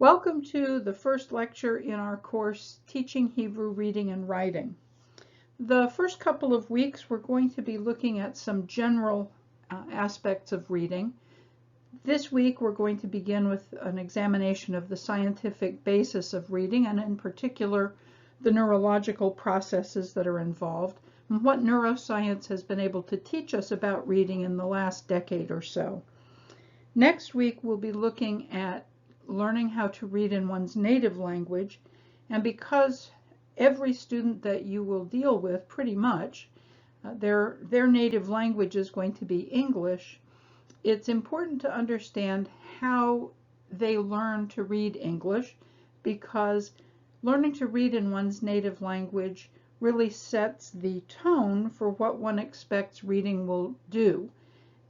Welcome to the first lecture in our course, Teaching Hebrew Reading and Writing. The first couple of weeks we're going to be looking at some general aspects of reading. This week we're going to begin with an examination of the scientific basis of reading, and in particular the neurological processes that are involved, and what neuroscience has been able to teach us about reading in the last decade or so. Next week we'll be looking at learning how to read in one's native language, and because every student that you will deal with pretty much, their native language is going to be English, it's important to understand how they learn to read English, because learning to read in one's native language really sets the tone for what one expects reading will do.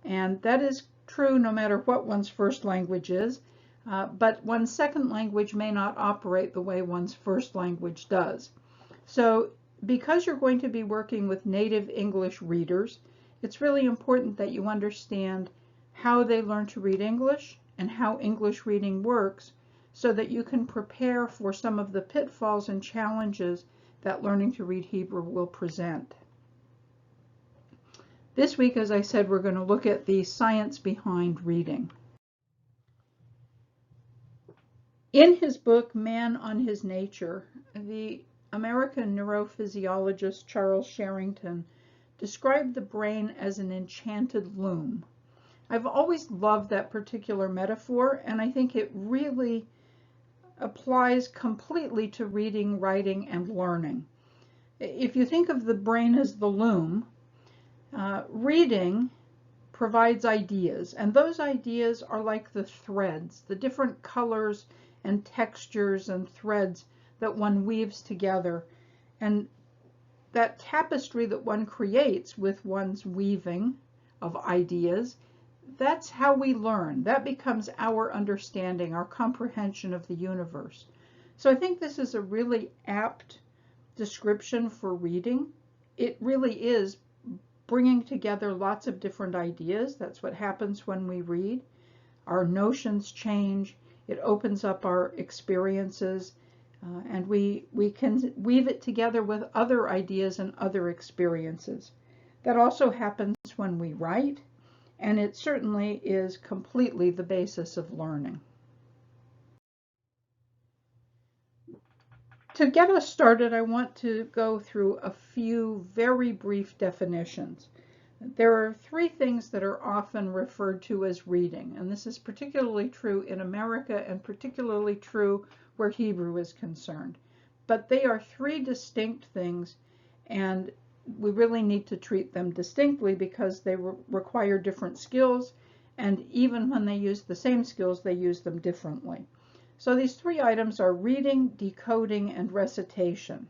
And that is true no matter what one's first language is. But one's second language may not operate the way one's first language does. So because you're going to be working with native English readers, it's really important that you understand how they learn to read English and how English reading works, so that you can prepare for some of the pitfalls and challenges that learning to read Hebrew will present. This week, as I said, we're going to look at the science behind reading. In his book, Man on His Nature, the American neurophysiologist Charles Sherrington described the brain as an enchanted loom. I've always loved that particular metaphor, and I think it really applies completely to reading, writing, and learning. If you think of the brain as the loom, reading provides ideas, and those ideas are like the threads, the different colors and textures and threads that one weaves together. And that tapestry that one creates with one's weaving of ideas, that's how we learn. That becomes our understanding, our comprehension of the universe. So I think this is a really apt description for reading. It really is bringing together lots of different ideas. That's what happens when we read. Our notions change. It opens up our experiences, and we can weave it together with other ideas and other experiences. That also happens when we write, and it certainly is completely the basis of learning. To get us started, I want to go through a few very brief definitions. There are three things that are often referred to as reading, and this is particularly true in America and particularly true where Hebrew is concerned. But they are three distinct things, and we really need to treat them distinctly because they require different skills, and even when they use the same skills, they use them differently. So these three items are reading, decoding, and recitation.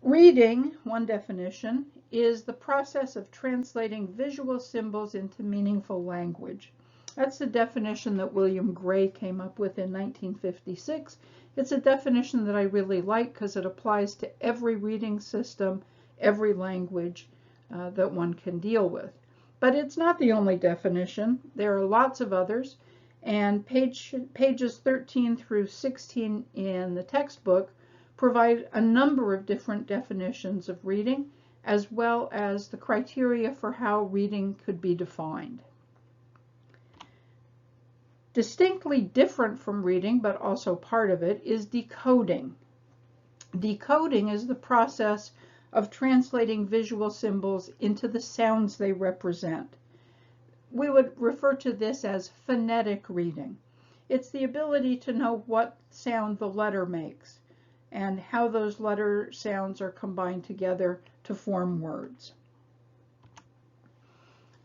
Reading, one definition, is the process of translating visual symbols into meaningful language. That's the definition that William Gray came up with in 1956. It's a definition that I really like because it applies to every reading system, every language that one can deal with. But it's not the only definition. There are lots of others, and pages 13 through 16 in the textbook provide a number of different definitions of reading, as well as the criteria for how reading could be defined. Distinctly different from reading, but also part of it, is decoding. Decoding is the process of translating visual symbols into the sounds they represent. We would refer to this as phonetic reading. It's the ability to know what sound the letter makes and how those letter sounds are combined together to form words.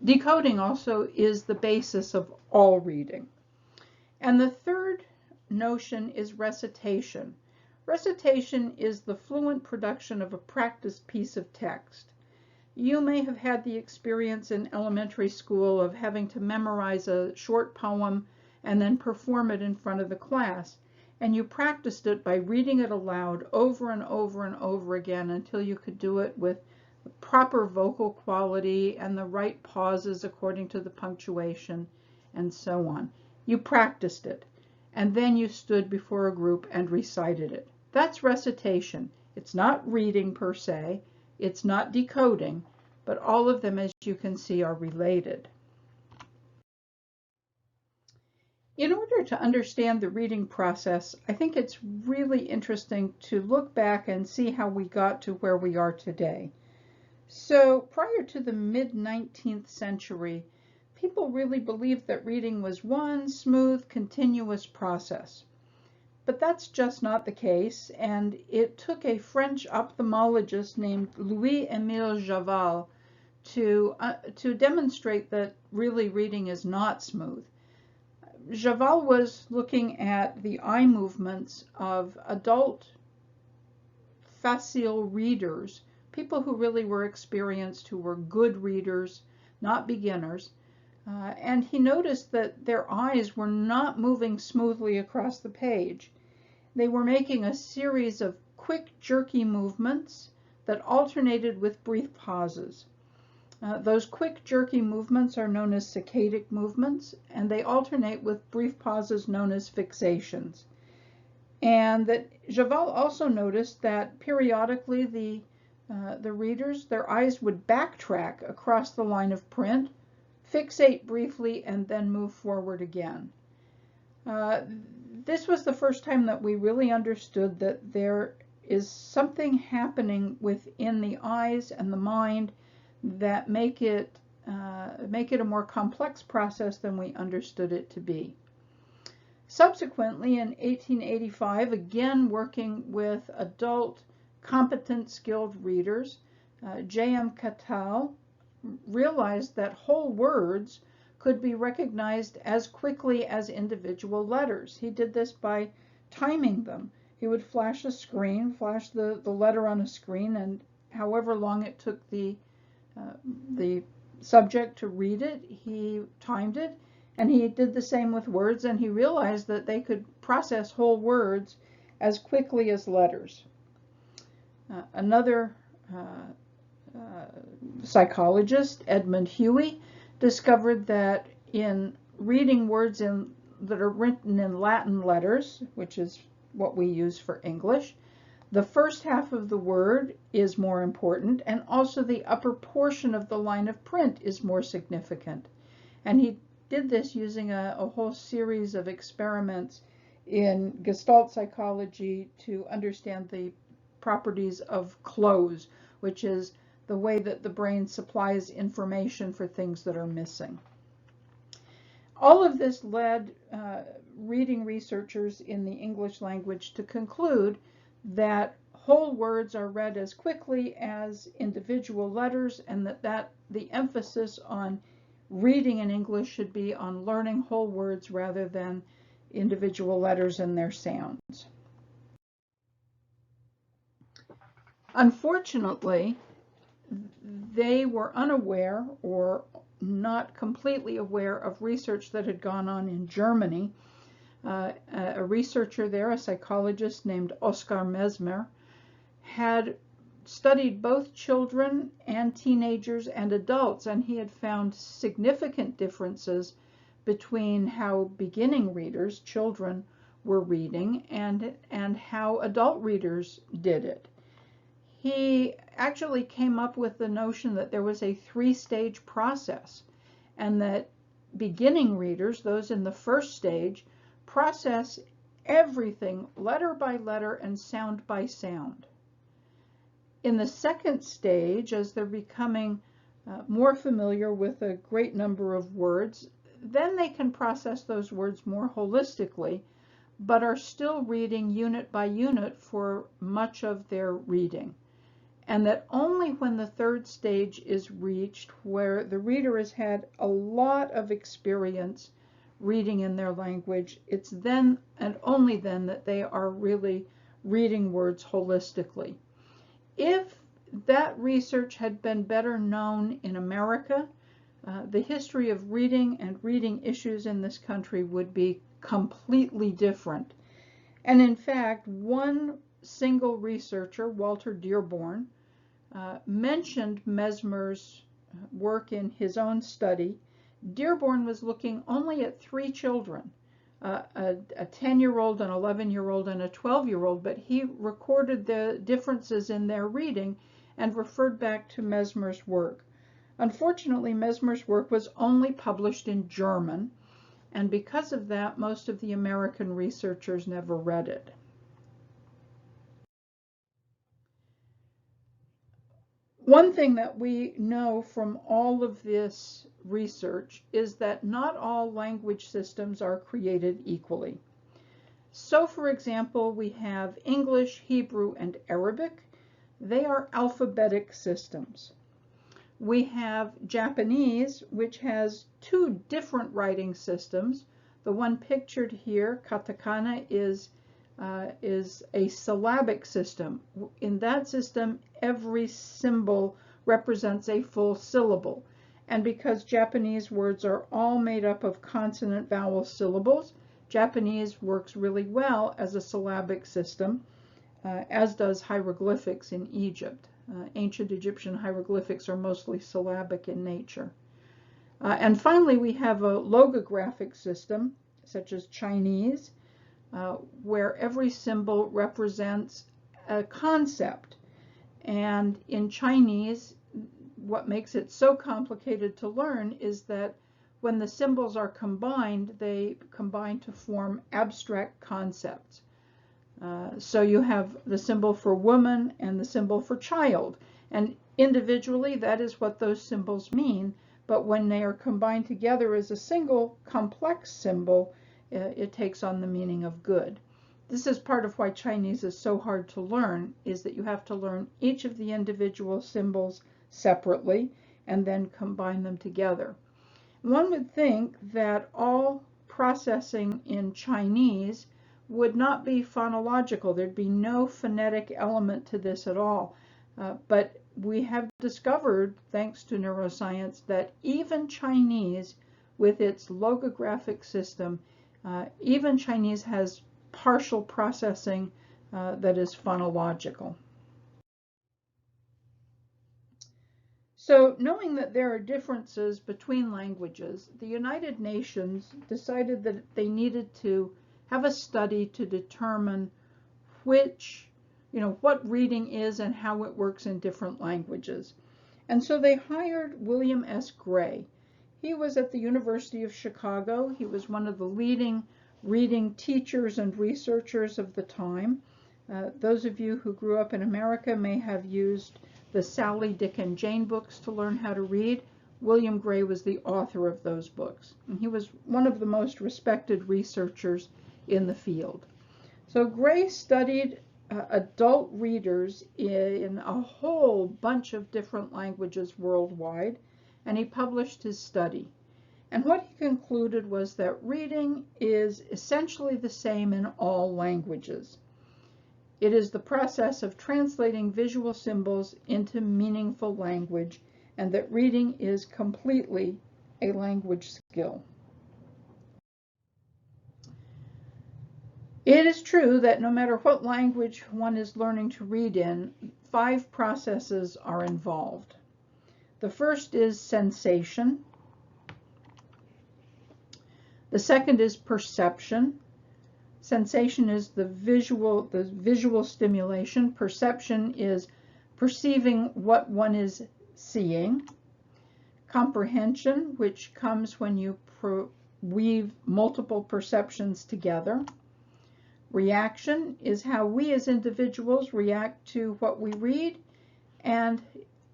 Decoding also is the basis of all reading. And the third notion is recitation. Recitation is the fluent production of a practiced piece of text. You may have had the experience in elementary school of having to memorize a short poem and then perform it in front of the class. And you practiced it by reading it aloud over and over and over again until you could do it with proper vocal quality and the right pauses according to the punctuation and so on. You practiced it, and then you stood before a group and recited it. That's recitation. It's not reading per se, it's not decoding, but all of them, as you can see, are related. In order to understand the reading process, I think it's really interesting to look back and see how we got to where we are today. So prior to the mid-19th century, people really believed that reading was one smooth, continuous process. But that's just not the case, and it took a French ophthalmologist named Louis-Émile Javal to demonstrate that really reading is not smooth. Javal was looking at the eye movements of adult facile readers, people who really were experienced, who were good readers, not beginners, and he noticed that their eyes were not moving smoothly across the page. They were making a series of quick, jerky movements that alternated with brief pauses. Those quick, jerky movements are known as saccadic movements, and they alternate with brief pauses known as fixations. And that Javal also noticed that periodically the readers, their eyes would backtrack across the line of print, fixate briefly, and then move forward again. This was the first time that we really understood that there is something happening within the eyes and the mind that make it a more complex process than we understood it to be. Subsequently, in 1885, again working with adult, competent, skilled readers, J.M. Cattell realized that whole words could be recognized as quickly as individual letters. He did this by timing them. He would flash the letter on a screen, and however long it took the subject to read it, he timed it, and he did the same with words, and he realized that they could process whole words as quickly as letters. Another psychologist, Edmund Huey, discovered that in reading words that are written in Latin letters, which is what we use for English, the first half of the word is more important, and also the upper portion of the line of print is more significant. And he did this using a whole series of experiments in Gestalt psychology to understand the properties of close, which is the way that the brain supplies information for things that are missing. All of this led reading researchers in the English language to conclude that whole words are read as quickly as individual letters, and that the emphasis on reading in English should be on learning whole words rather than individual letters and their sounds. Unfortunately, they were unaware or not completely aware of research that had gone on in Germany. A researcher there, a psychologist named Oskar Mesmer, had studied both children and teenagers and adults, and he had found significant differences between how beginning readers, children, were reading and how adult readers did it. He actually came up with the notion that there was a three-stage process, and that beginning readers, those in the first stage, process everything letter by letter and sound by sound. In the second stage, as they're becoming more familiar with a great number of words, then they can process those words more holistically, but are still reading unit by unit for much of their reading. And that only when the third stage is reached, where the reader has had a lot of experience reading in their language, it's then and only then that they are really reading words holistically. If that research had been better known in America, the history of reading and reading issues in this country would be completely different. And in fact, one single researcher, Walter Dearborn, mentioned Mesmer's work in his own study. Dearborn was looking only at 3 children, a 10-year-old, an 11-year-old, and a 12-year-old, but he recorded the differences in their reading and referred back to Mesmer's work. Unfortunately, Mesmer's work was only published in German, and because of that, most of the American researchers never read it. One thing that we know from all of this research is that not all language systems are created equally. So, for example, we have English, Hebrew, and Arabic. They are alphabetic systems. We have Japanese, which has two different writing systems. The one pictured here, katakana, is a syllabic system. In that system, every symbol represents a full syllable. And because Japanese words are all made up of consonant vowel syllables, Japanese works really well as a syllabic system, as does hieroglyphics in Egypt. Ancient Egyptian hieroglyphics are mostly syllabic in nature. And finally, we have a logographic system, such as Chinese, where every symbol represents a concept. And in Chinese, what makes it so complicated to learn is that when the symbols are combined, they combine to form abstract concepts. So you have the symbol for woman and the symbol for child. And individually, that is what those symbols mean. But when they are combined together as a single complex symbol, it takes on the meaning of good. This is part of why Chinese is so hard to learn, is that you have to learn each of the individual symbols separately and then combine them together. One would think that all processing in Chinese would not be phonological. There'd be no phonetic element to this at all. But we have discovered, thanks to neuroscience, that even Chinese, with its logographic system, even Chinese has partial processing that is phonological. So, knowing that there are differences between languages, the United Nations decided that they needed to have a study to determine what reading is and how it works in different languages. And so they hired William S. Gray. He was at the University of Chicago. He was one of the leading reading teachers and researchers of the time. Those of you who grew up in America may have used the Sally, Dick, and Jane books to learn how to read. William Gray was the author of those books, and he was one of the most respected researchers in the field. So Gray studied adult readers in a whole bunch of different languages worldwide, and he published his study. And what he concluded was that reading is essentially the same in all languages. It is the process of translating visual symbols into meaningful language, and that reading is completely a language skill. It is true that no matter what language one is learning to read in, 5 processes are involved. The first is sensation. The second is perception. Sensation is the visual stimulation. Perception is perceiving what one is seeing. Comprehension, which comes when you weave multiple perceptions together. Reaction is how we as individuals react to what we read, and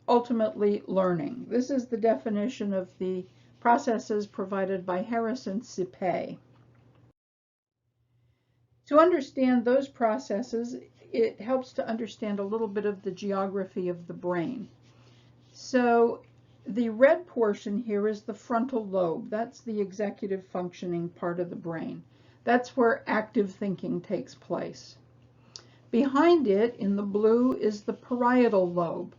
ultimately learning. This is the definition of the processes provided by Harris and Sipe. To understand those processes, it helps to understand a little bit of the geography of the brain. So the red portion here is the frontal lobe. That's the executive functioning part of the brain. That's where active thinking takes place. Behind it, in the blue, is the parietal lobe,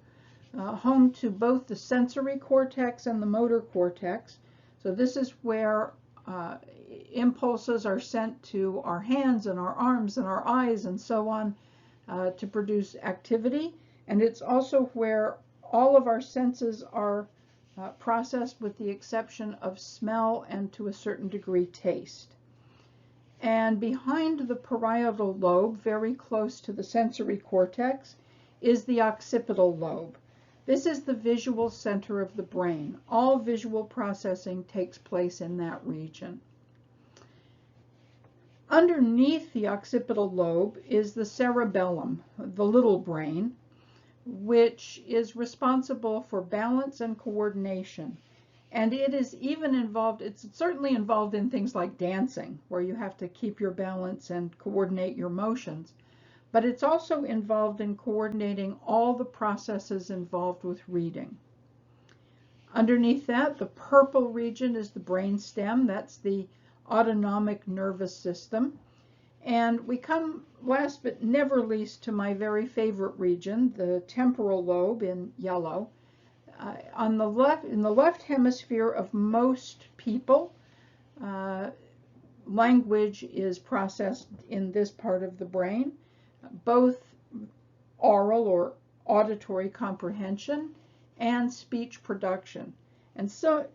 home to both the sensory cortex and the motor cortex. So this is where impulses are sent to our hands and our arms and our eyes and so on to produce activity. And it's also where all of our senses are processed, with the exception of smell and to a certain degree taste. And behind the parietal lobe, very close to the sensory cortex, is the occipital lobe. This is the visual center of the brain. All visual processing takes place in that region. Underneath the occipital lobe is the cerebellum, the little brain, which is responsible for balance and coordination. And it is even involved, it's certainly involved in things like dancing, where you have to keep your balance and coordinate your motions. But it's also involved in coordinating all the processes involved with reading. Underneath that, the purple region is the brain stem. That's the autonomic nervous system. And we come last but never least to my very favorite region, the temporal lobe in yellow. In the left hemisphere of most people, language is processed in this part of the brain, both oral or auditory comprehension and speech production. And so,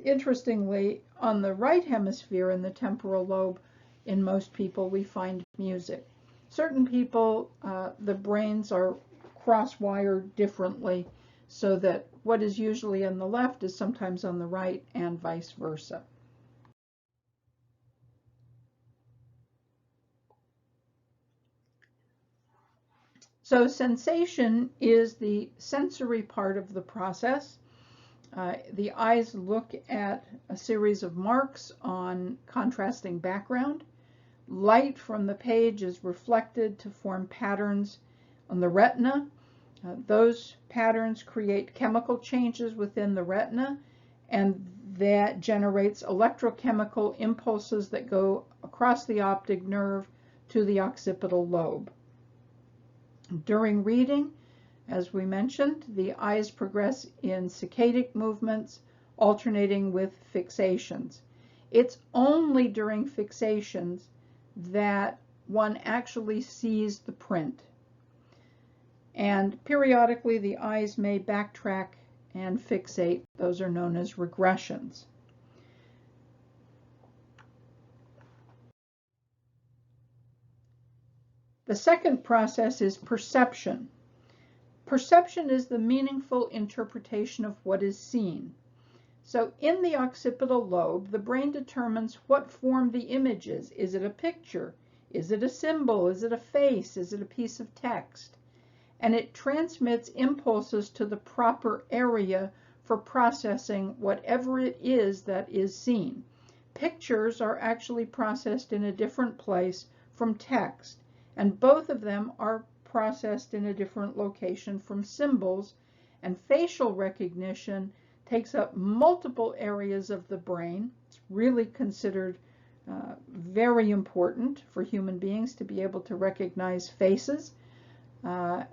interestingly, on the right hemisphere in the temporal lobe, in most people, we find music. Certain people, the brains are cross-wired differently, so that what is usually on the left is sometimes on the right, and vice versa. So sensation is the sensory part of the process. The eyes look at a series of marks on contrasting background. Light from the page is reflected to form patterns on the retina. Those patterns create chemical changes within the retina, and that generates electrochemical impulses that go across the optic nerve to the occipital lobe. During reading, as we mentioned, the eyes progress in saccadic movements, alternating with fixations. It's only during fixations that one actually sees the print. And periodically, the eyes may backtrack and fixate. Those are known as regressions. The second process is perception. Perception is the meaningful interpretation of what is seen. So in the occipital lobe, the brain determines what form the image is. Is it a picture? Is it a symbol? Is it a face? Is it a piece of text? And it transmits impulses to the proper area for processing whatever it is that is seen. Pictures are actually processed in a different place from text, and both of them are processed in a different location from symbols, and facial recognition takes up multiple areas of the brain. It's really considered very important for human beings to be able to recognize faces, but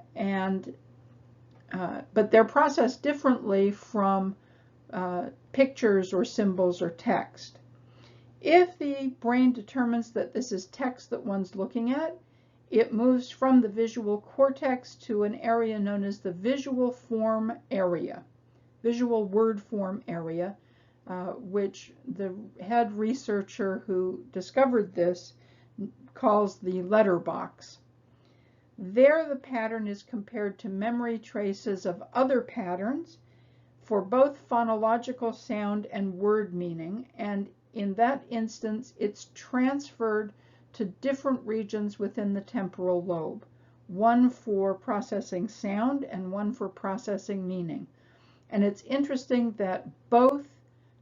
they're processed differently from pictures or symbols or text. If the brain determines that this is text that one's looking at, it moves from the visual cortex to an area known as the visual form area, visual word form area, which the head researcher who discovered this calls the letterbox. There, the pattern is compared to memory traces of other patterns for both phonological sound and word meaning, and in that instance, it's transferred to different regions within the temporal lobe, one for processing sound and one for processing meaning. And it's interesting that both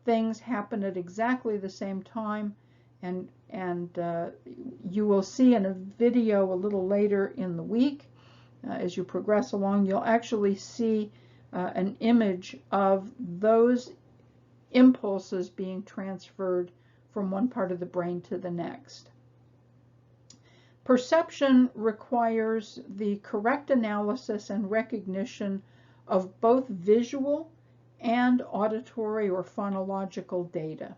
things happen at exactly the same time, and you will see in a video a little later in the week, as you progress along, you'll actually see an image of those impulses being transferred from one part of the brain to the next. Perception requires the correct analysis and recognition of both visual and auditory or phonological data.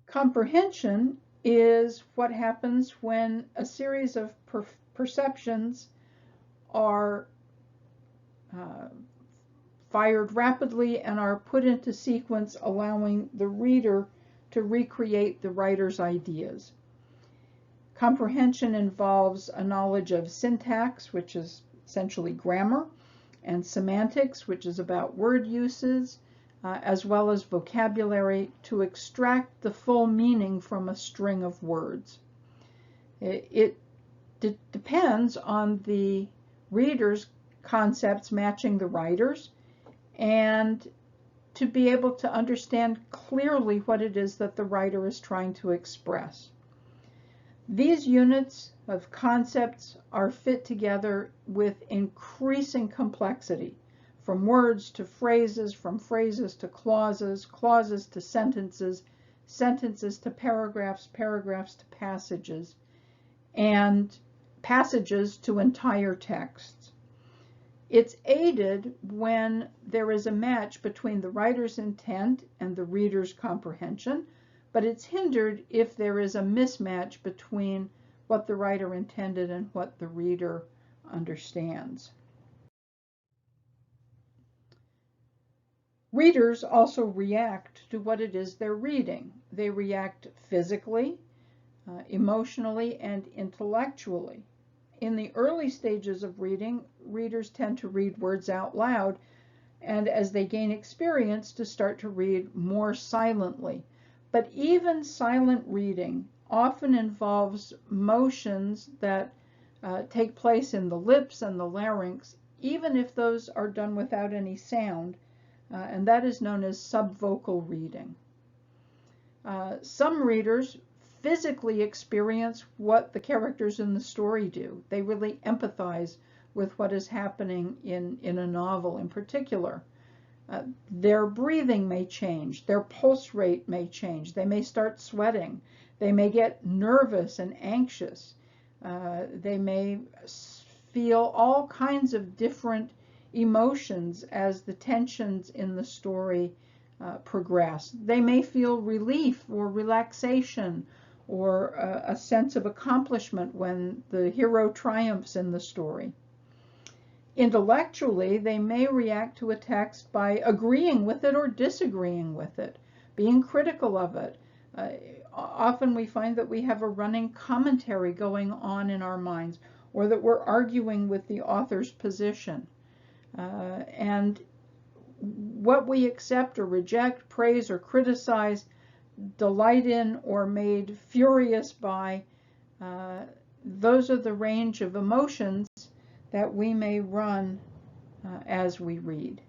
Comprehension is what happens when a series of perceptions are fired rapidly and are put into sequence, allowing the reader to recreate the writer's ideas. Comprehension involves a knowledge of syntax, which is essentially grammar, and semantics, which is about word uses, as well as vocabulary to extract the full meaning from a string of words. It depends on the reader's concepts matching the writer's, and to be able to understand clearly what it is that the writer is trying to express. These units of concepts are fit together with increasing complexity, from words to phrases, from phrases to clauses, clauses to sentences, sentences to paragraphs, paragraphs to passages, and passages to entire texts. It's aided when there is a match between the writer's intent and the reader's comprehension, but it's hindered if there is a mismatch between what the writer intended and what the reader understands. Readers also react to what it is they're reading. They react physically, emotionally, and intellectually. In the early stages of reading, readers tend to read words out loud, and as they gain experience, to start to read more silently. But even silent reading often involves motions that take place in the lips and the larynx, even if those are done without any sound, and that is known as subvocal reading. Some readers physically experience what the characters in the story do. They really empathize with what is happening in a novel in particular. Their breathing may change, their pulse rate may change, they may start sweating, they may get nervous and anxious, they may feel all kinds of different emotions as the tensions in the story progress. They may feel relief or relaxation or a sense of accomplishment when the hero triumphs in the story. Intellectually, they may react to a text by agreeing with it or disagreeing with it, being critical of it. Often we find that we have a running commentary going on in our minds, or that we're arguing with the author's position. And what we accept or reject, praise or criticize, delight in or made furious by, those are the range of emotions that we may run as we read.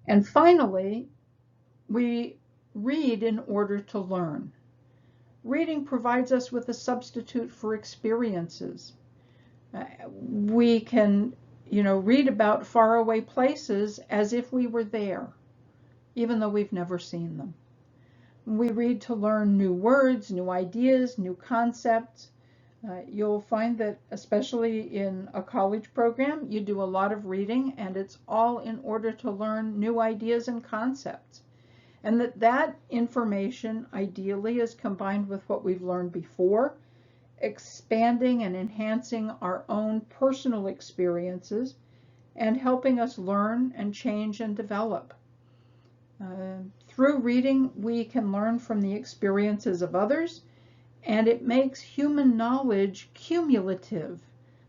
And finally, we read in order to learn. Reading provides us with a substitute for experiences. We can, read about faraway places as if we were there, even though we've never seen them. We read to learn new words, new ideas, new concepts. You'll find that, especially in a college program, you do a lot of reading, and it's all in order to learn new ideas and concepts. And that information ideally is combined with what we've learned before, expanding and enhancing our own personal experiences and helping us learn and change and develop. Through reading, we can learn from the experiences of others, and it makes human knowledge cumulative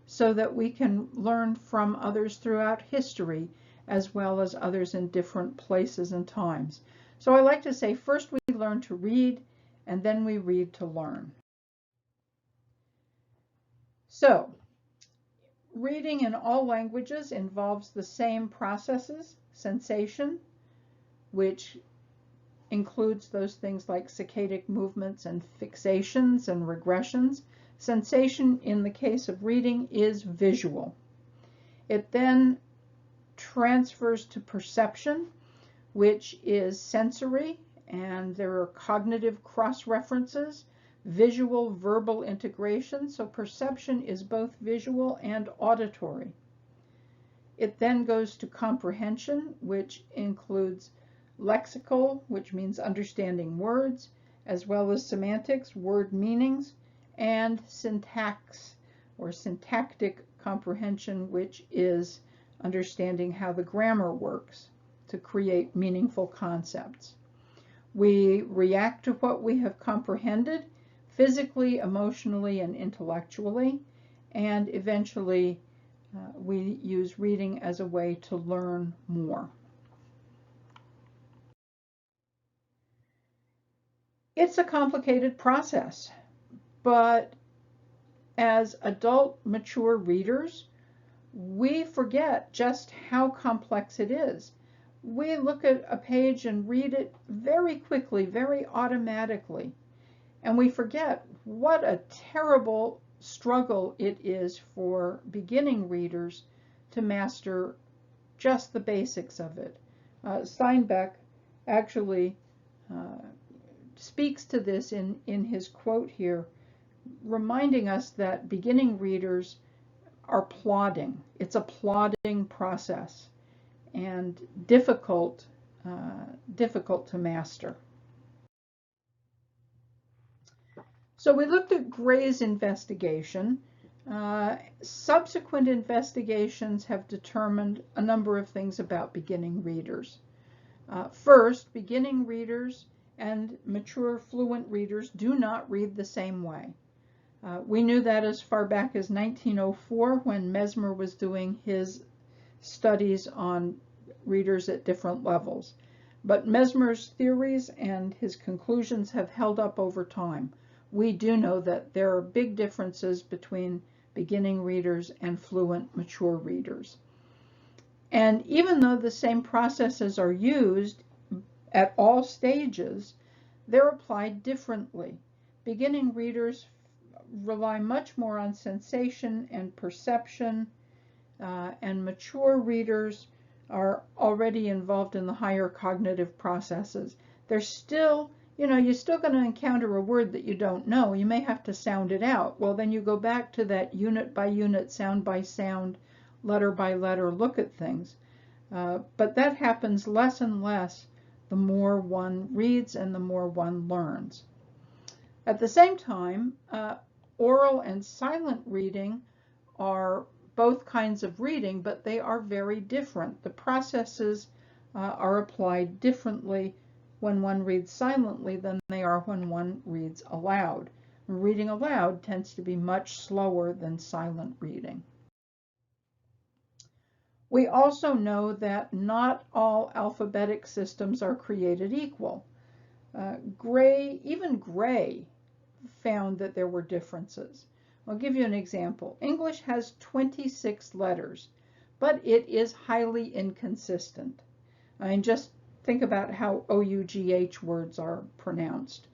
so that we can learn from others throughout history as well as others in different places and times. So I like to say, first we learn to read, and then we read to learn. So, reading in all languages involves the same processes: sensation, which includes those things like saccadic movements and fixations and regressions. Sensation in the case of reading is visual. It then transfers to perception, which is sensory, and there are cognitive cross-references, visual verbal integration, so perception is both visual and auditory. It then goes to comprehension, which includes lexical, which means understanding words, as well as semantics, word meanings, and syntax, or syntactic comprehension, which is understanding how the grammar works to create meaningful concepts. We react to what we have comprehended physically, emotionally, and intellectually, and eventually we use reading as a way to learn more. It's a complicated process, but as adult, mature readers, we forget just how complex it is. We look at a page and read it very quickly, very automatically, and we forget what a terrible struggle it is for beginning readers to master just the basics of it. Steinbeck actually speaks to this in his quote here, reminding us that beginning readers are plodding. It's a plodding process and difficult to master. So we looked at Gray's investigation. Subsequent investigations have determined a number of things about beginning readers. First, beginning readers and mature fluent readers do not read the same way. We knew that as far back as 1904 when Mesmer was doing his studies on readers at different levels. But Mesmer's theories and his conclusions have held up over time. We do know that there are big differences between beginning readers and fluent, mature readers. And even though the same processes are used at all stages, they're applied differently. Beginning readers rely much more on sensation and perception, and mature readers are already involved in the higher cognitive processes. They're still, you're still going to encounter a word that you don't know. You may have to sound it out. Well, then you go back to that unit by unit, sound by sound, letter by letter look at things. But that happens less and less the more one reads and the more one learns. At the same time, oral and silent reading are both kinds of reading, but they are very different. The processes are applied differently when one reads silently than they are when one reads aloud. Reading aloud tends to be much slower than silent reading. We also know that not all alphabetic systems are created equal. Even Gray found that there were differences. I'll give you an example. English has 26 letters, but it is highly inconsistent. I mean, just think about how OUGH words are pronounced.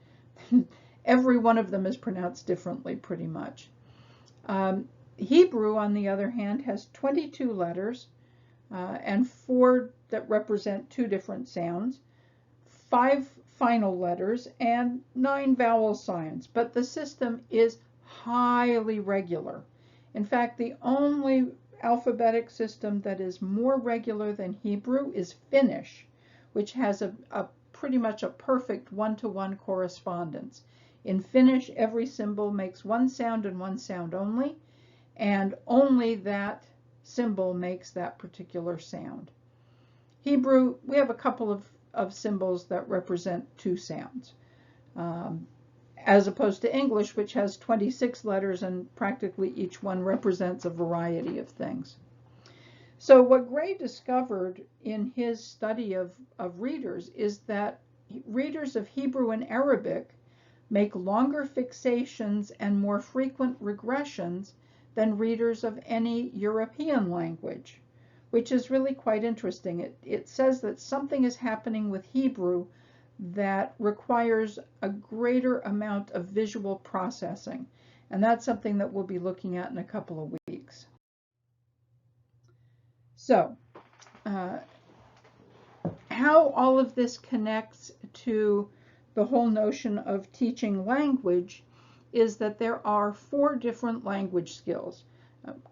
Every one of them is pronounced differently, pretty much. Hebrew, on the other hand, has 22 letters and 4 that represent 2 different sounds, 5 final letters, and 9 vowel signs, but the system is highly regular. In fact, the only alphabetic system that is more regular than Hebrew is Finnish, which has a pretty much a perfect one-to-one correspondence. In Finnish, every symbol makes one sound and one sound only, and only that symbol makes that particular sound. Hebrew, we have a couple of symbols that represent 2 sounds, as opposed to English, which has 26 letters and practically each one represents a variety of things. So what Gray discovered in his study of readers is that readers of Hebrew and Arabic make longer fixations and more frequent regressions than readers of any European language, which is really quite interesting. It says that something is happening with Hebrew that requires a greater amount of visual processing, and that's something that we'll be looking at in a couple of weeks. So, how all of this connects to the whole notion of teaching language is that there are 4 different language skills.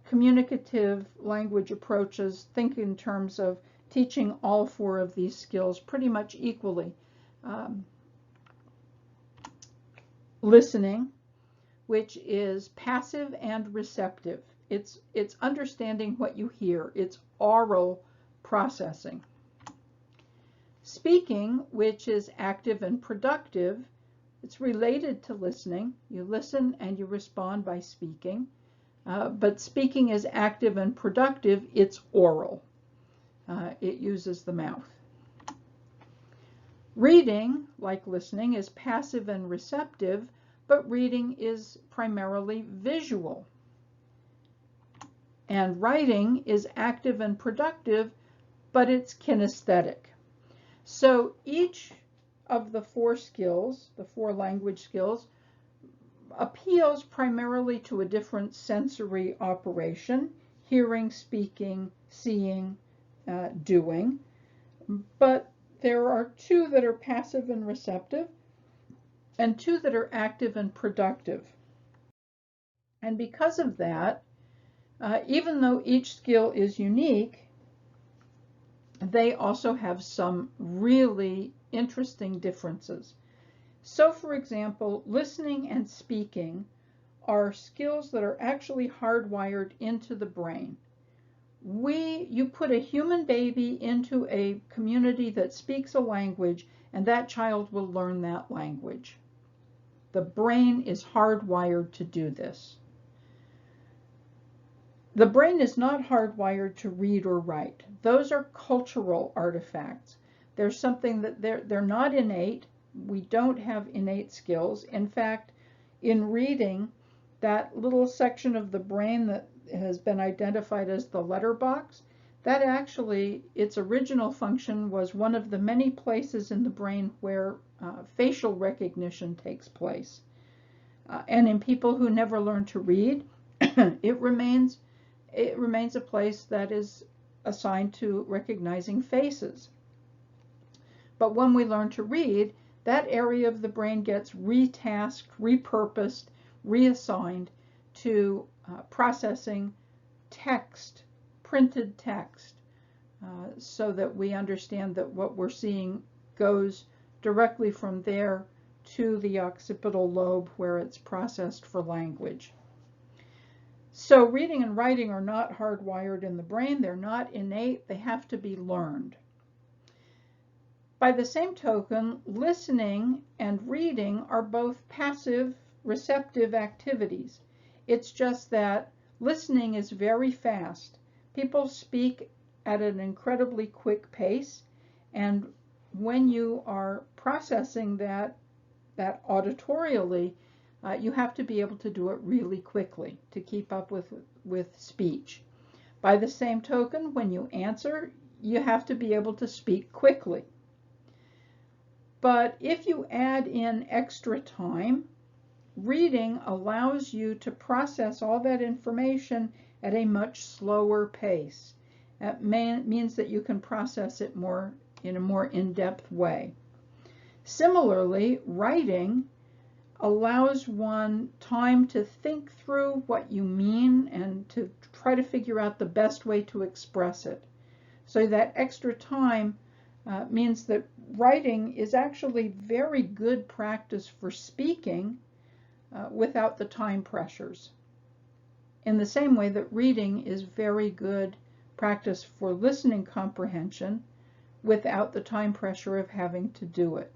Communicative language approaches think in terms of teaching all 4 of these skills pretty much equally. Listening, which is passive and receptive. It's understanding what you hear. It's oral processing. Speaking, which is active and productive, it's related to listening. You listen and you respond by speaking. But speaking is active and productive. It's oral. It uses the mouth. Reading, like listening, is passive and receptive, but reading is primarily visual. And writing is active and productive, but it's kinesthetic. So each of the four skills, the four language skills, appeals primarily to a different sensory operation: hearing, speaking, seeing, doing. But there are two that are passive and receptive, and two that are active and productive. And because of that, even though each skill is unique, they also have some really interesting differences. So, for example, listening and speaking are skills that are actually hardwired into the brain. You put a human baby into a community that speaks a language, and that child will learn that language. The brain is hardwired to do this. The brain is not hardwired to read or write. Those are cultural artifacts. There's something that they're not innate. We don't have innate skills. In fact, in reading, that little section of the brain that has been identified as the letterbox, that actually, its original function was one of the many places in the brain where facial recognition takes place. And in people who never learn to read, it remains a place that is assigned to recognizing faces. But when we learn to read, that area of the brain gets retasked, repurposed, reassigned to processing text, printed text, so that we understand that what we're seeing goes directly from there to the occipital lobe where it's processed for language. So reading and writing are not hardwired in the brain. They're not innate. They have to be learned. By the same token, listening and reading are both passive, receptive activities. It's just that listening is very fast. People speak at an incredibly quick pace, and when you are processing that auditorially, you have to be able to do it really quickly to keep up with speech. By the same token, when you answer, you have to be able to speak quickly. But if you add in extra time, reading allows you to process all that information at a much slower pace. That means that you can process it in a more in-depth way. Similarly, writing allows one time to think through what you mean and to try to figure out the best way to express it. So that extra time means that writing is actually very good practice for speaking without the time pressures. In the same way that reading is very good practice for listening comprehension without the time pressure of having to do it.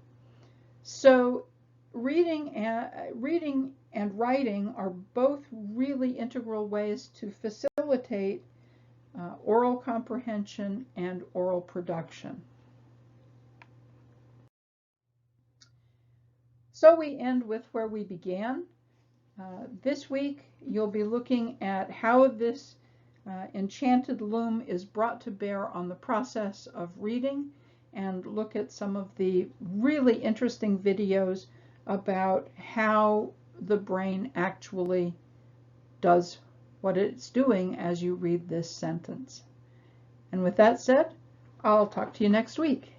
So reading and writing are both really integral ways to facilitate oral comprehension and oral production. So we end with where we began. This week you'll be looking at how this Enchanted Loom is brought to bear on the process of reading, and look at some of the really interesting videos about how the brain actually does what it's doing as you read this sentence. And with that said, I'll talk to you next week.